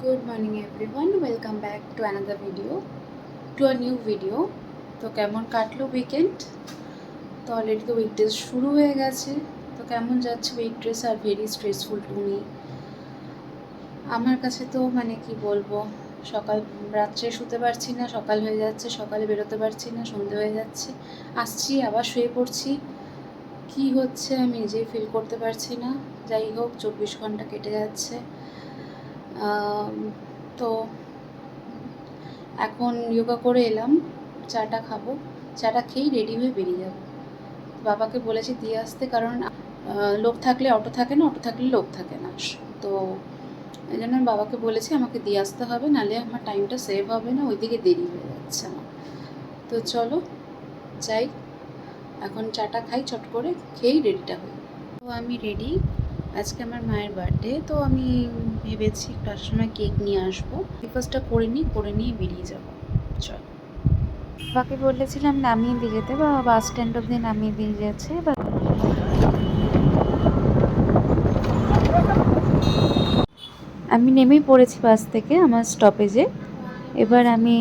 Good morning everyone, welcome back to another video, to a new video. তো কেমন কাটলো weekend? তো already তো উইকডেজ শুরু হয়ে গেছে। তো কেমন যাচ্ছে weekdays? Are very stressful to me. আমার কাছে তো মানে কি বলবো, রাত্রে শুতে পারছি না, সকাল হয়ে যাচ্ছে, সকালে বেরোতে পারছি না, সন্ধে হয়ে যাচ্ছে, আসছি আবার শুয়ে পড়ছি। কি হচ্ছে আমি নিজেই ফিল করতে পারছি না। যাই হোক, 24 ঘন্টা কেটে যাচ্ছে। তো এখন যোগা করে এলাম, চাটা খাবো, চাটা খেয়েই রেডি হয়ে বেরিয়ে যাব। বাবাকে বলেছি দিয়ে আসতে, কারণ লোক থাকলে অটো থাকে না, অটো থাকলে লোক থাকে না। তো এই জন্য আমি বাবাকে বলেছি আমাকে দিয়ে আসতে হবে, নাহলে আমার টাইমটা সেভ হবে না, ওইদিকে দেরি হয়ে যাচ্ছে আমার। তো চলো যাই, এখন চাটা খাই, চট করে খেয়েই রেডিটা হই। তো আমি রেডি। আজকে আমার মায়ের বার্থডে, তো আমি ভেবেছি একটু আসার সময় কেক নিয়ে আসবো। ব্রেকফাস্টটা করে নিয়ে বেরিয়ে যাবো। চল, বাবাকে বলেছিলাম নামিয়ে দিয়ে যেতে, বা বাস স্ট্যান্ড অব্দি নামিয়ে দিয়ে যাচ্ছে। আমি নেমেই পড়েছি বাস থেকে আমার স্টপেজে। এবার আমি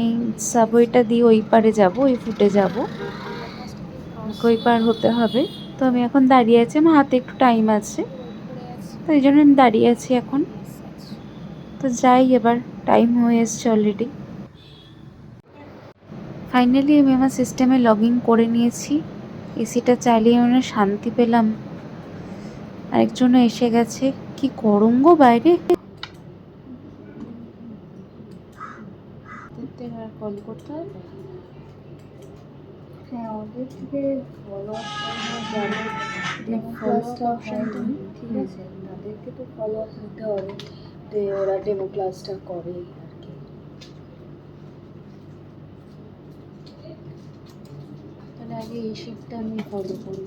সাবওয়েটা দিয়ে ওই পারে যাব, ওই ফুটে যাব, ওই পার হতে হবে। তো আমি এখন দাঁড়িয়ে আছি, আমার হাতে একটু টাইম আছে, তো এই জন্য আমি দাঁড়িয়ে আছি এখন। তো যাই, এবার টাইম হয়ে এসছে অলরেডি। ফাইনালি আমি আমার সিস্টেমে লগ ইন করে নিয়েছি। এসিটা চালিয়ে মানে শান্তি পেলাম। আরেকজনও এসে গেছে। কি গরম গো বাইরে। কল করতে হবে। হ্যাঁ, ওদের থেকে ফলো আপ করানো যাবে, ডেমো ক্লাসটা হয়নি, ঠিক আছে, তাদেরকে তো ফলো আপ নিতে হবে, তো ওরা ডেমো ক্লাসটা করে আর কি। তাহলে আগে এই শিটটা আমি ফলো করি,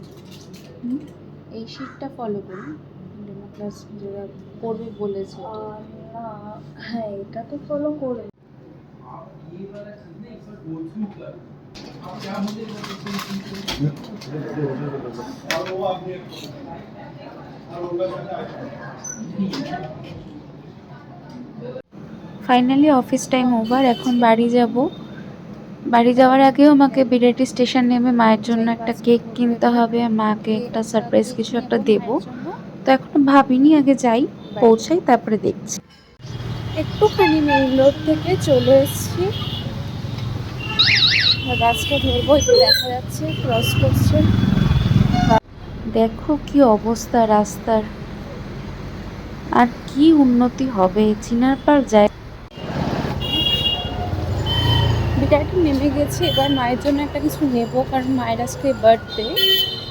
এই শিটটা ফলো করি, ডেমো ক্লাস যারা করবে বলেছে। না, হ্যাঁ এটা তো ফলো করে। ফাইনালি অফিস টাইম ওভার, এখন বাড়ি যাব। বাড়ি যাওয়ার আগেও আমাকে বিরাটি স্টেশন নেমে মায়ের জন্য একটা কেক কিনতে হবে, মাকে একটা সারপ্রাইজ কিছু একটা দেবো। তো এখন ভাবিনি, আগে যাই, পৌঁছাই, তারপরে দেখছি। একটুখানি মেইন রোড থেকে চলে এসেছি, বাসটা ধরবো, একটু দেখা যাচ্ছে ক্রস করছে। দেখো কি অবস্থা রাস্তার, আর কি উন্নতি হবে চিনার পার যায়। বিটাটি নেমে গেছি, এবার মায়ের জন্য একটা কিছু নেব, কারণ মায়ের আজকে বার্থডে।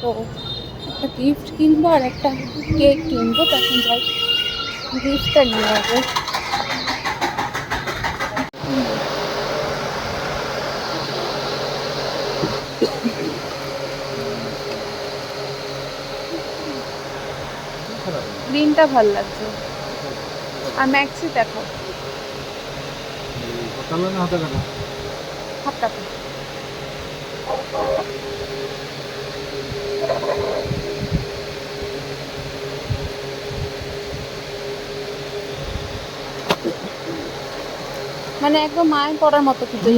তো একটা গিফট কিনবো আর একটা কেক কিনবো, তখন যাই গিফটটা নিয়ে যাবো। গ্রিনটা ভাল লাগছে, আর ম্যাক্সি দেখো, হাফ টাকা। মানে একদম মায়ের পড়ার মতো কিন্তু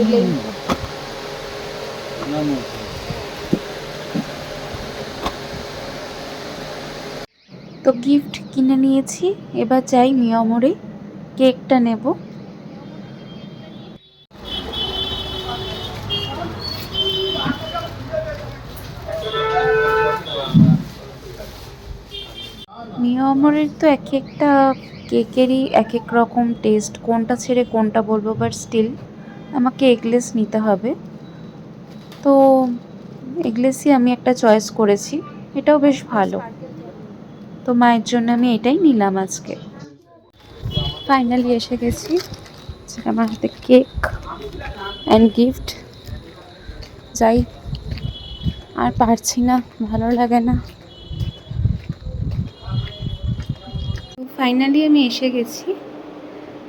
তো গিফট কিনে নিয়েছি, এবার যাই মিয়ামরে কেকটা নেব। মিয়ামরের তো এক একটা কেকেরই এক এক রকম টেস্ট, কোনটা ছেড়ে কোনটা বলবো, বাট স্টিল আমাকে এগলেস নিতে হবে। তো এগলেসই আমি একটা চয়েস করেছি, এটাও বেশ ভালো। তো মায়ের জন্য আমি এটাই নিলাম আজকে। ফাইনালি এসে গেছি, আমার হাতে কেক অ্যান্ড গিফট। যাই, আর পারছি না, ভালো লাগে না। ফাইনালি আমি এসে গেছি।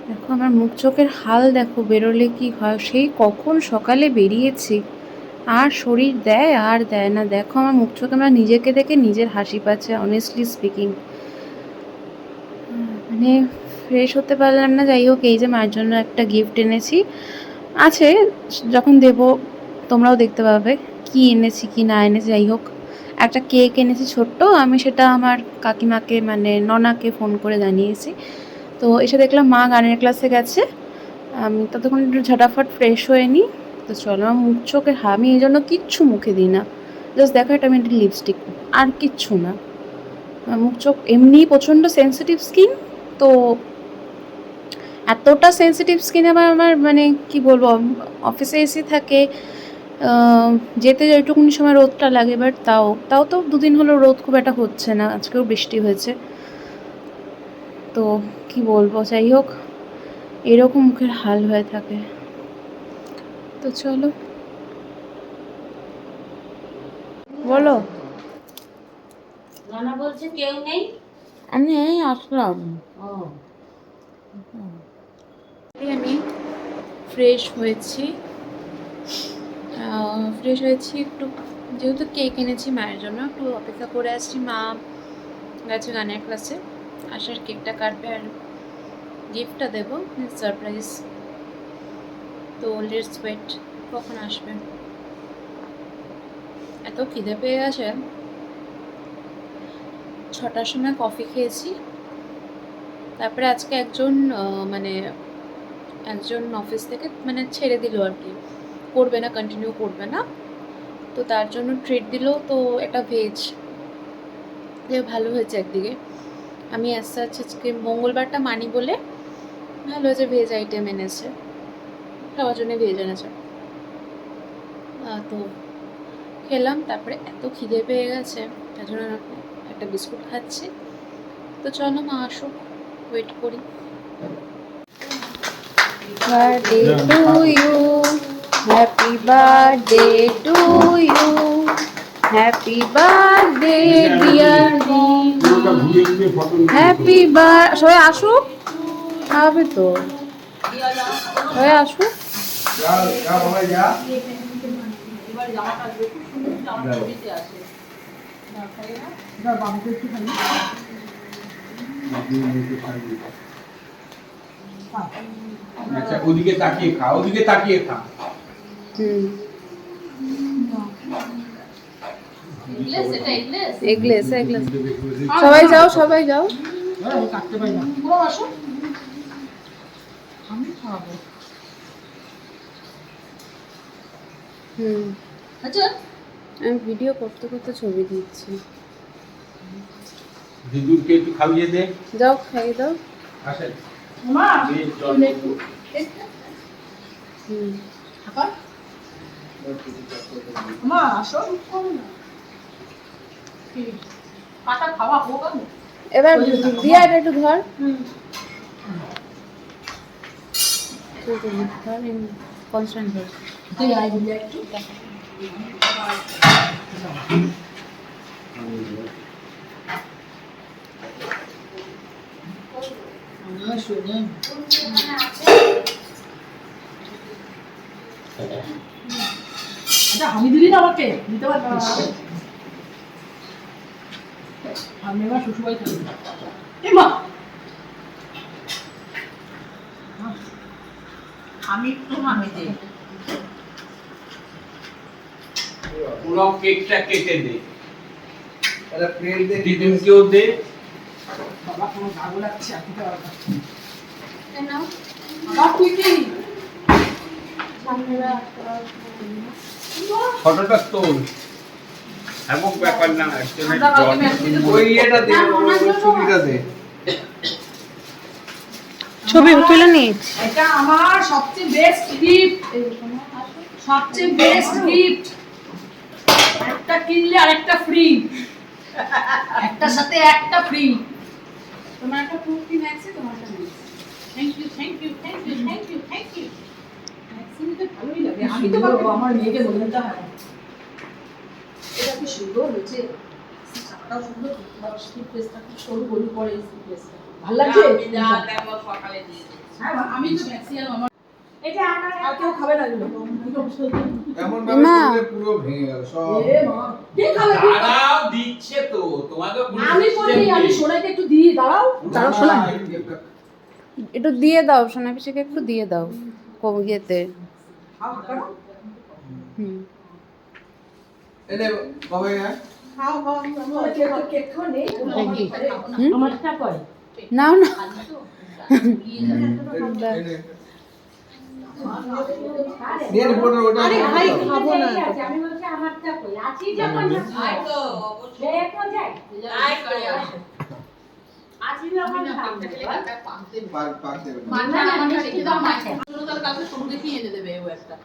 দেখো আমার মুখ চোখের হাল দেখো, বেরোলে কি হয়, সেই কখন সকালে বেরিয়েছি, আর শরীর দেয় আর দেয় না। দেখো আমার মুখ চোখে, আমার নিজেকে দেখে নিজের হাসি পাচ্ছে, অনেস্টলি স্পিকিং। মানে ফ্রেশ হতে পারলাম না, যাই হোক এই যে মায়ের জন্য একটা গিফট এনেছি, আছে যখন দেব তোমরাও দেখতে পাবে কি এনেছি কি না এনেছি। যাই হোক একটা কেক এনেছি ছোট্ট, আমি সেটা আমার কাকিমাকে মানে ননাকে ফোন করে জানিয়েছি। তো এসে দেখলাম মা গানের ক্লাসে গেছে, আমি ততক্ষণ একটু ঝটাফট ফ্রেশ হয়ে নিই। তো চলো, আমার মুখ চোখের আমি এই জন্য কিচ্ছু মুখে দিই না, জাস্ট দেখো এটা আমি একটা লিপস্টিক, আর কিচ্ছু না। আমার মুখ চোখ এমনি প্রচণ্ড সেন্সিটিভ স্কিন, তো এতটা সেন্সিটিভ স্কিন আমার মানে কি বলবো, অফিসে এসি থাকে, যেতে যেটুকুনি সময় রোদটা লাগে, বাট তাও তো দুদিন হলো রোদ খুব একটা হচ্ছে না, আজকেও বৃষ্টি হয়েছে। তো কি বলবো, যাই হোক এরকম মুখের হাল হয়ে থাকে। তো চলো, বলো। নানা বলছে কেউ নেই। আমি এই আসলাম, ও আমি ফ্রেশ হয়েছি, একটু, যেহেতু কেক এনেছি মায়ের জন্য, একটু অপেক্ষা করে আসছি। মা গেছে গানের ক্লাসে, আসার কেকটা কাটবে আর গিফটটা দেবো, সারপ্রাইজ। তো লেটস ওয়েট, কখন আসবে। এত খিদে পেয়ে গেছে, 6টার সময় কফি খেয়েছি, তারপরে আজকে একজন অফিস থেকে মানে ছেড়ে দিল আর কি, করবে না, কন্টিনিউ করবে না, তো তার জন্য ট্রিট দিল। তো এটা ভেজ, যে ভালো হয়েছে একদিকে। আমি আজকে আজকে মঙ্গলবারটা মানি বলে ভালো হয়েছে, ভেজ আইটেম এনেছে, সবার জন্য ভেজ এনেছে। তো খেলাম, তারপরে এত খিদে পেয়ে গেছে তার জন্য একটা বিস্কুট খাচ্ছি। তো চলো মা আসুক, ওয়েট করি। Birthday to you, happy birthday to you, happy birthday dear, happy birth, সবাই আসুক, খাবে তো, সবাই আসুক। আচ্ছা ওদিকে তাকিয়ে খা, ওদিকে তাকিয়ে খা। এগলেস সবাই যাও, সবাই যাও। কাটতে পারি না, আসো আমি খাবো। আচ্ছা আমি ভিডিও করতে করতে ছবি দিচ্ছি। দিদুরকে একটু খাইয়ে দে, যাও খাইয়ে দাও। আসে মা জল একটু খাবার মা আসো পাতা খাওয়া হোক। এবার দিয়া এটা একটু ধর, কনস্ট্যান্ট ধর। তুই আই দিলে একটু আচ্ছা আমি দিলি না আমাকে দিতে পারতিস, আমি এবার শ্বশুরবাড়ি থাকি। এ মা আমি একটু মামি দে, পুরো কেকটা কেটে দে, তাহলে প্লেট দে, দিদুরকেও দে। বাবা কোনো ভালো লাগছে আর দিতে পারবো না। বাবা তুই কি ফটোটা তোল, এমন ব্যাপার না, ওই এটা দে, ওই ছবিটা দে। ছবি তুলে নিয়েছি। এটা আমার সবচেয়ে বেস্ট গিফট, সবচেয়ে বেস্ট গিফট। একটা কিনলে আরেকটা ফ্রি, একটার সাথে একটা ফ্রি। তোমার একটা কুর্তি ম্যাক্সে, তোমার একটা max. Thank you thank you thank you thank you thank you. ম্যাক্সিমে ভালোই লাগে, আমি তো পারবো, আমার মেয়েকে বোঝাতে হয়। এটা কি সুন্দর হয়েছে, চাকাটাও সুন্দর, স্লিপলেসটা খুব সরু গলি পরে, স্লিপলেসটা ভালো লাগছে। হ্যাঁ আমি তো ম্যাক্সিমাম আমার এটা আমার আর কেউ খাবে না এগুলো, এমন ভাবে করলে পুরো ভেঙে গেল সব। এ মা কে খাবে? দাঁড়াও, দিচ্ছে তো তোমাকে, আমি বলি আমি সোনাকে একটু দিই, দাঁড়াও দাঁড়াও সোনা। একটু দিয়ে দাও সোনাপিসিকে, একটু দিয়ে দাও ইয়েতে। হুম নাও না আরে ভাই খাবো না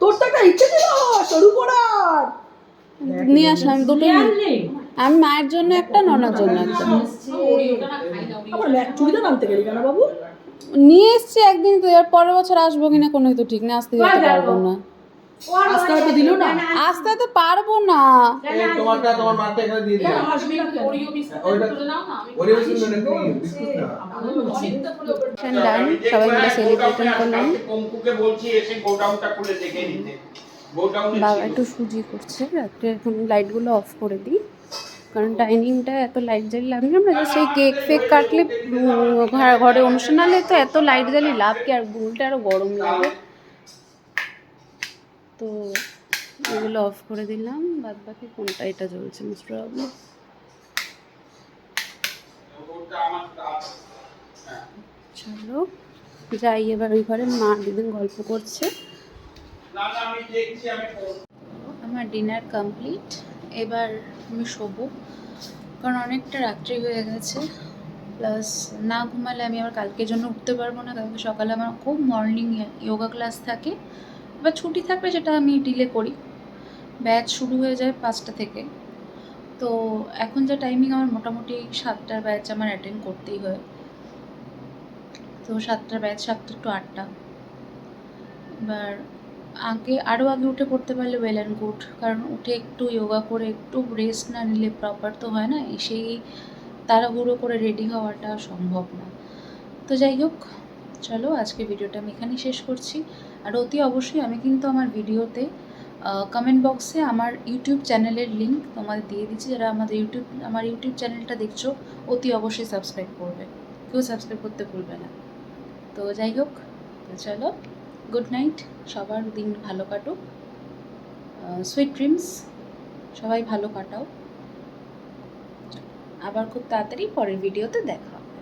তোর তো একটা ইচ্ছে ছিল সরু করার। নিয়ে আসলাম দুটোই। আমি মায়ের জন্য একটা, ননার জন্য একটা আবার ম্যাক চুড়িদার আনতে গেলি কেন বাবু? নিয়ে এসছি একদিন, তো এর পরের বছর আসবো কিনা কোনো তো ঠিক নেই, আসতে যেতে পারবো না। আজকে হয়তো দিল না। আসতে তো পারবো না। তোমারটা তোমার মারটা এখানে দিয়ে দিলাম। আসবি না কেন? ওইটা ওরে বসে না কি বিস্কুট না। ডান, সবাই মিলে সেলিব্রেশন করলাম। পঙ্কুকে বলছি এসে গোডাউনটা খুলে দেখে নিতে। গোডাউনে বাবা একটু সুজি করছে, রাত্রে এখন লাইটগুলো অফ করে দিই, কারণ ডাইনিংটা এত লাইট জ্বালিয়ে লাভ নেই। আমরা জাস্ট এই কেক ফেক কাটলে ঘরে অনুষ্ঠান হলে তো এত লাইট জ্বালিয়ে লাভ কি, আর উল্টে আরও গরম লাগে। তো এগুলো অফ করে দিলাম, বাদ বাকি কোনটা এটা জ্বলছে মোস্ট প্রবলি। চলো যাই এবার ওই ঘরে, মা দিদিন গল্প করছে। আমার ডিনার কমপ্লিট, এবার আমি শোবো, কারণ অনেকটা রাত্রি হয়ে গেছে। প্লাস না ঘুমালে আমি আবার কালকের জন্য উঠতে পারবো না, কালকে সকালে আমার খুব মর্নিং যোগা ক্লাস থাকে। এবার ছুটি থাকলে সেটা আমি ডিলে করি, ব্যাচ শুরু হয়ে যায় 5টা থেকে। তো এখন যা টাইমিং, আমার মোটামুটি 7টার ব্যাচ আমার অ্যাটেন্ড করতেই হয়। তো 7টার ব্যাচ, 7টা টু 8টা। এবার আরও আগে উঠে পড়তে পারলে ওয়েল অ্যান্ড গুড, কারণ উঠে একটু যোগা করে একটু রেস্ট না নিলে প্রপার তো হয় না, সেই তাড়াহুড়ো করে রেডি হওয়াটা সম্ভব না। তো যাই হোক, চলো আজকে ভিডিওটা আমি এখানেই শেষ করছি। আর অতি অবশ্যই আমি কিন্তু আমার ভিডিওতে কমেন্ট বক্সে আমার ইউটিউব চ্যানেলের লিঙ্ক তোমাদের দিয়ে দিচ্ছি। যারা আমার ইউটিউব চ্যানেলটা দেখছো, অতি অবশ্যই সাবস্ক্রাইব করবে, কেউ সাবস্ক্রাইব করতে ভুলবে না। তো যাই হোক, তো চলো, গুড নাইট, সবার দিন ভালো কাটুক, সুইট ড্রিমস, সবাই ভালো কাটাও। আবার খুব তাড়াতাড়ি পরের ভিডিওতে দেখা হবে।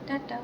টাটা।